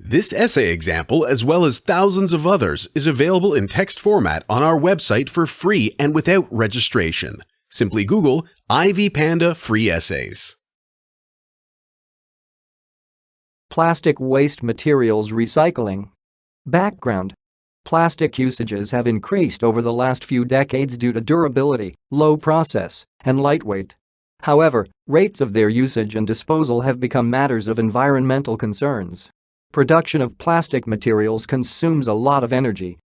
This essay example, as well as thousands of others, is available in text format on our website for free and without registration. Simply Google IvyPanda Free Essays. Plastic waste materials recycling. Background: plastic usages have increased over the last few decades due to durability, low process, and lightweight. However, rates of their usage and disposal have become matters of environmental concerns. Production of plastic materials consumes a lot of energy.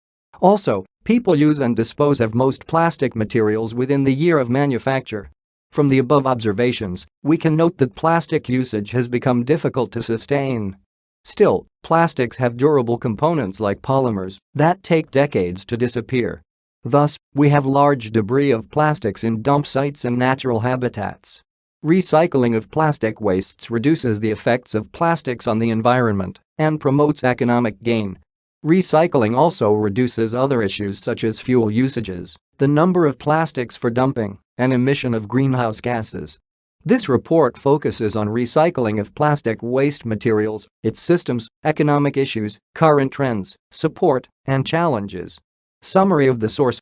Also, people use and dispose of most plastic materials within the year of manufacture. From the above observations, we can note that plastic usage has become difficult to sustain. Still, plastics have durable components like polymers that take decades to disappear. Thus, we have large debris of plastics in dump sites and natural habitats. Recycling of plastic wastes reduces the effects of plastics on the environment and promotes economic gain. Recycling also reduces other issues such as fuel usages, the number of plastics for dumping, and emission of greenhouse gases. This report focuses on recycling of plastic waste materials, its systems, economic issues, current trends, support, and challenges. Summary of the source.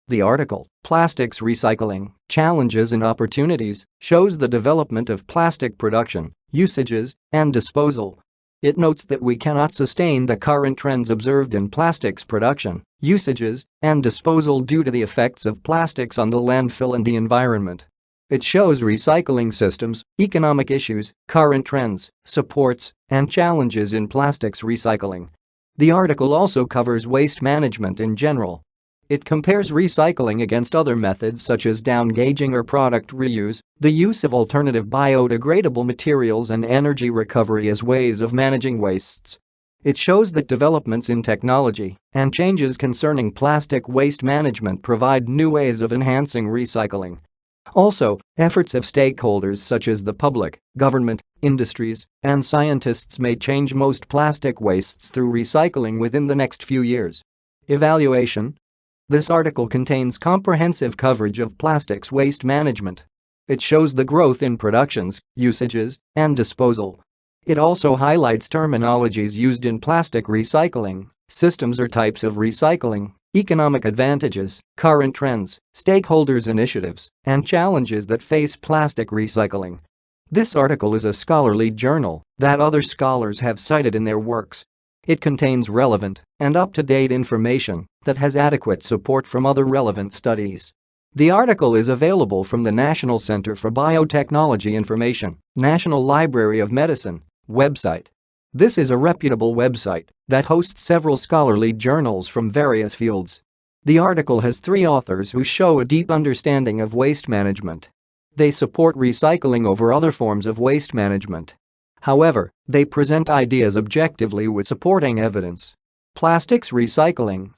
The article, Plastics Recycling, Challenges and Opportunities, shows the development of plastic production, usages, and disposal. It notes that we cannot sustain the current trends observed in plastics production, usages, and disposal due to the effects of plastics on the landfill and the environment. It shows recycling systems, economic issues, current trends, supports, and challenges in plastics recycling. The article also covers waste management in general. It compares recycling against other methods such as down-gauging or product reuse, the use of alternative biodegradable materials and energy recovery as ways of managing wastes. It shows that developments in technology and changes concerning plastic waste management provide new ways of enhancing recycling. Also, efforts of stakeholders such as the public, government, industries, and scientists may change most plastic wastes through recycling within the next few years. Evaluation. This article contains comprehensive coverage of plastics waste management. It shows the growth in productions, usages, and disposal. It also highlights terminologies used in plastic recycling, systems or types of recycling, economic advantages, current trends, stakeholders' initiatives, and challenges that face plastic recycling. This article is a scholarly journal that other scholars have cited in their works. It contains relevant and up-to-date information that has adequate support from other relevant studies. The article is available from the National Center for Biotechnology Information, National Library of Medicine website. This is a reputable website that hosts several scholarly journals from various fields. The article has 3 authors who show a deep understanding of waste management. They support recycling over other forms of waste management. However, they present ideas objectively with supporting evidence. Plastics recycling.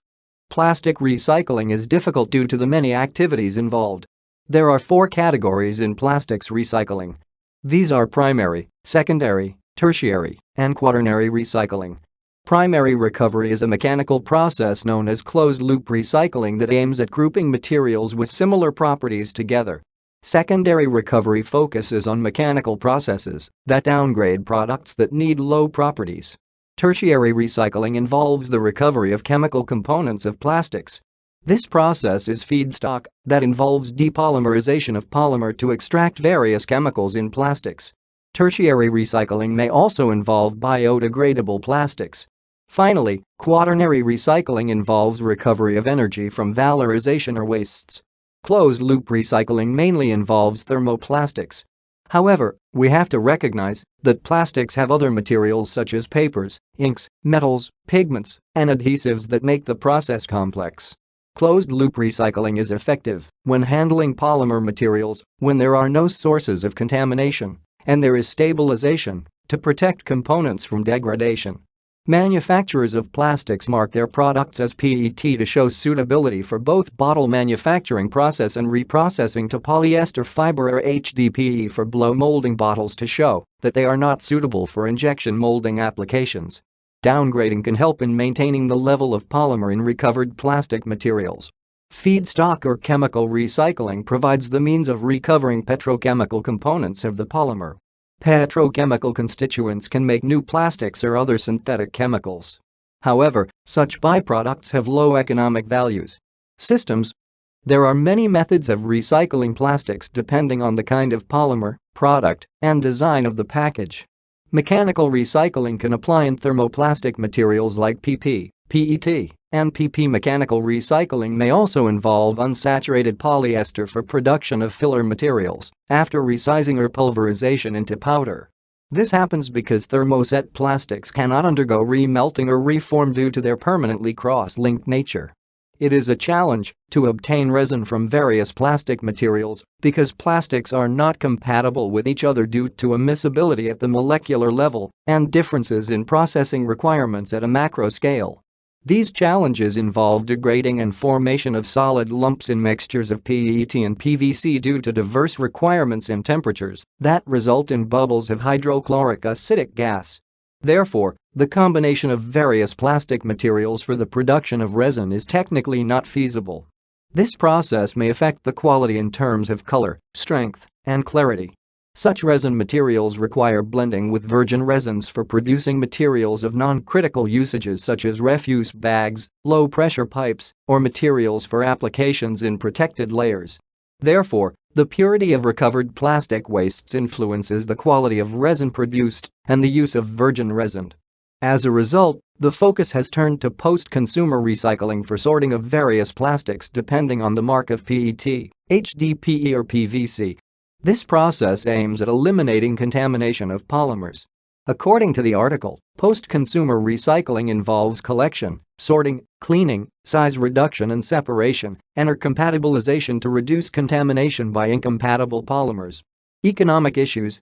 Plastic recycling is difficult due to the many activities involved. There are 4 categories in plastics recycling. These are primary, secondary, tertiary, and quaternary recycling. Primary recovery is a mechanical process known as closed-loop recycling that aims at grouping materials with similar properties together. Secondary recovery focuses on mechanical processes that downgrade products that need low properties. Tertiary recycling involves the recovery of chemical components of plastics. This process is feedstock that involves depolymerization of polymer to extract various chemicals in plastics. Tertiary recycling may also involve biodegradable plastics. Finally, quaternary recycling involves recovery of energy from valorization or wastes. Closed-loop recycling mainly involves thermoplastics. However, we have to recognize that plastics have other materials such as papers, inks, metals, pigments, and adhesives that make the process complex. Closed-loop recycling is effective when handling polymer materials when there are no sources of contamination and there is stabilization to protect components from degradation. Manufacturers of plastics mark their products as PET to show suitability for both bottle manufacturing process and reprocessing to polyester fiber or HDPE for blow molding bottles to show that they are not suitable for injection molding applications. Downgrading can help in maintaining the level of polymer in recovered plastic materials. Feedstock or chemical recycling provides the means of recovering petrochemical components of the polymer. Petrochemical constituents can make new plastics or other synthetic chemicals. However, such byproducts have low economic values. Systems. There are many methods of recycling plastics depending on the kind of polymer, product, and design of the package. Mechanical recycling can apply in thermoplastic materials like PP, PET, and PP. Mechanical recycling may also involve unsaturated polyester for production of filler materials after resizing or pulverization into powder. This happens because thermoset plastics cannot undergo remelting or reform due to their permanently cross-linked nature. It is a challenge to obtain resin from various plastic materials because plastics are not compatible with each other due to immiscibility at the molecular level and differences in processing requirements at a macro scale. These challenges involve degrading and formation of solid lumps in mixtures of PET and PVC due to diverse requirements and temperatures that result in bubbles of hydrochloric acidic gas. Therefore, the combination of various plastic materials for the production of resin is technically not feasible. This process may affect the quality in terms of color, strength, and clarity. Such resin materials require blending with virgin resins for producing materials of non-critical usages such as refuse bags, low-pressure pipes, or materials for applications in protected layers. Therefore, the purity of recovered plastic wastes influences the quality of resin produced and the use of virgin resin. As a result, the focus has turned to post-consumer recycling for sorting of various plastics depending on the mark of PET, HDPE or PVC. This process aims at eliminating contamination of polymers. According to the article, post-consumer recycling involves collection, sorting, cleaning, size reduction and separation, and compatibilization to reduce contamination by incompatible polymers. Economic issues.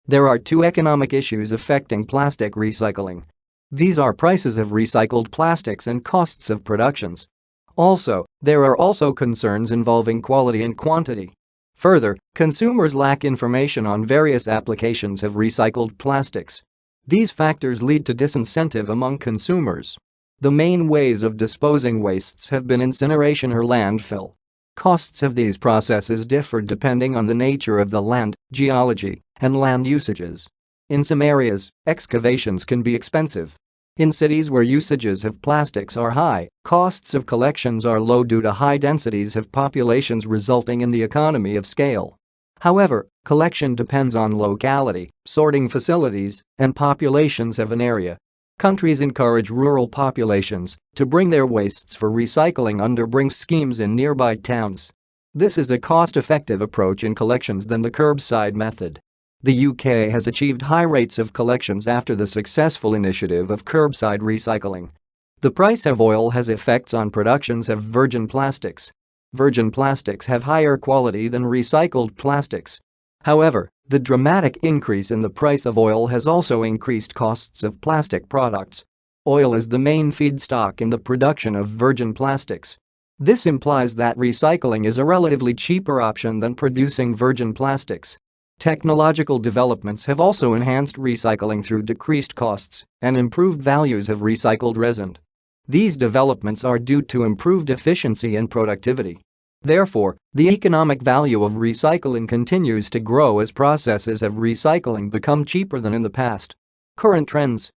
There are two economic issues affecting plastic recycling. These are prices of recycled plastics and costs of productions. Also, there are also concerns involving quality and quantity. Further, consumers lack information on various applications of recycled plastics. These factors lead to disincentive among consumers. The main ways of disposing wastes have been incineration or landfill. Costs of these processes differ depending on the nature of the land, geology, and land usages. In some areas, excavations can be expensive. In cities where usages of plastics are high, costs of collections are low due to high densities of populations resulting in the economy of scale. However, collection depends on locality, sorting facilities, and populations of an area. Countries encourage rural populations to bring their wastes for recycling under bring schemes in nearby towns. This is a cost-effective approach in collections than the curbside method. The UK has achieved high rates of collections after the successful initiative of curbside recycling. The price of oil has effects on productions of virgin plastics. Virgin plastics have higher quality than recycled plastics. However, the dramatic increase in the price of oil has also increased costs of plastic products. Oil is the main feedstock in the production of virgin plastics. This implies that recycling is a relatively cheaper option than producing virgin plastics. Technological developments have also enhanced recycling through decreased costs and improved values of recycled resin. These developments are due to improved efficiency and productivity. Therefore, the economic value of recycling continues to grow as processes of recycling become cheaper than in the past. Current trends.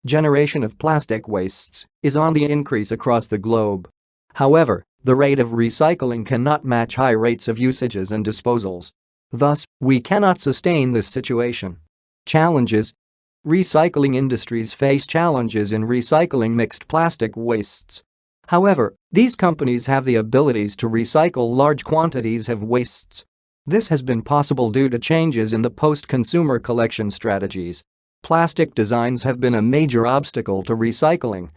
Generation of plastic wastes is on the increase across the globe. However, the rate of recycling cannot match high rates of usages and disposals. Thus, we cannot sustain this situation. Challenges. Recycling industries face challenges in recycling mixed plastic wastes. However, these companies have the abilities to recycle large quantities of wastes. This has been possible due to changes in the post-consumer collection strategies. Plastic designs have been a major obstacle to recycling.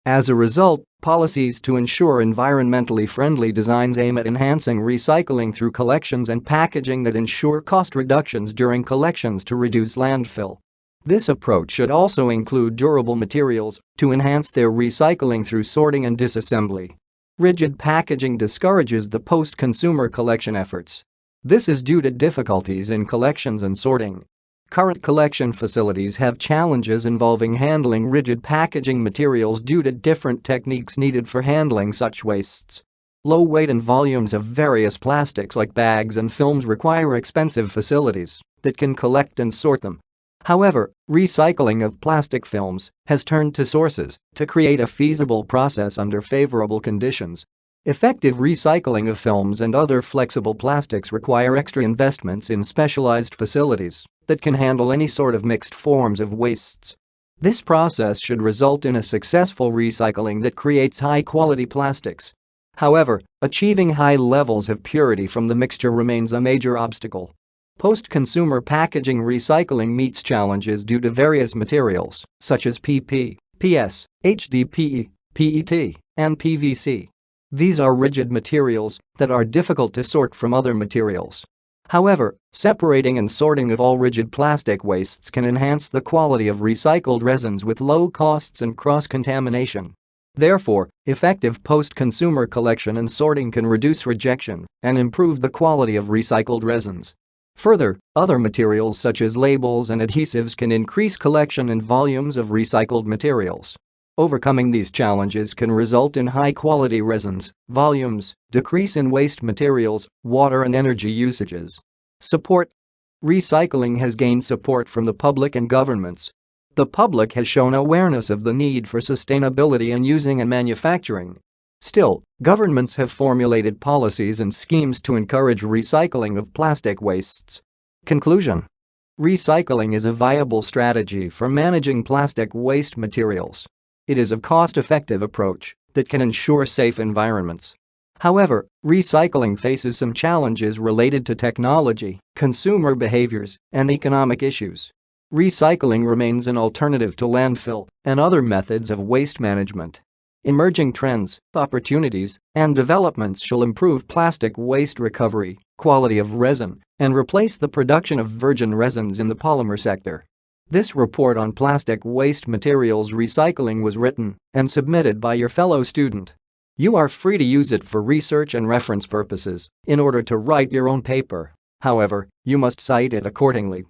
As a result, policies to ensure environmentally friendly designs aim at enhancing recycling through collections and packaging that ensure cost reductions during collections to reduce landfill. This approach should also include durable materials to enhance their recycling through sorting and disassembly. Rigid packaging discourages the post-consumer collection efforts. This is due to difficulties in collections and sorting. Current collection facilities have challenges involving handling rigid packaging materials due to different techniques needed for handling such wastes. Low weight and volumes of various plastics like bags and films require expensive facilities that can collect and sort them. However, recycling of plastic films has turned to sources to create a feasible process under favorable conditions. Effective recycling of films and other flexible plastics require extra investments in specialized facilities that can handle any sort of mixed forms of wastes. This process should result in a successful recycling that creates high-quality plastics. However, achieving high levels of purity from the mixture remains a major obstacle. Post-consumer packaging recycling meets challenges due to various materials, such as PP, PS, HDPE, PET, and PVC. These are rigid materials that are difficult to sort from other materials. However, separating and sorting of all rigid plastic wastes can enhance the quality of recycled resins with low costs and cross-contamination. Therefore, effective post-consumer collection and sorting can reduce rejection and improve the quality of recycled resins. Further, other materials such as labels and adhesives can increase collection and volumes of recycled materials. Overcoming these challenges can result in high-quality resins, volumes, decrease in waste materials, water and energy usages. Support. Recycling has gained support from the public and governments. The public has shown awareness of the need for sustainability in using and manufacturing. Still, governments have formulated policies and schemes to encourage recycling of plastic wastes. Conclusion. Recycling is a viable strategy for managing plastic waste materials. It is a cost-effective approach that can ensure safe environments. However, recycling faces some challenges related to technology, consumer behaviors, and economic issues. Recycling remains an alternative to landfill and other methods of waste management. Emerging trends, opportunities, and developments shall improve plastic waste recovery, quality of resin, and replace the production of virgin resins in the polymer sector. This report on plastic waste materials recycling was written and submitted by your fellow student. You are free to use it for research and reference purposes in order to write your own paper. However, you must cite it accordingly.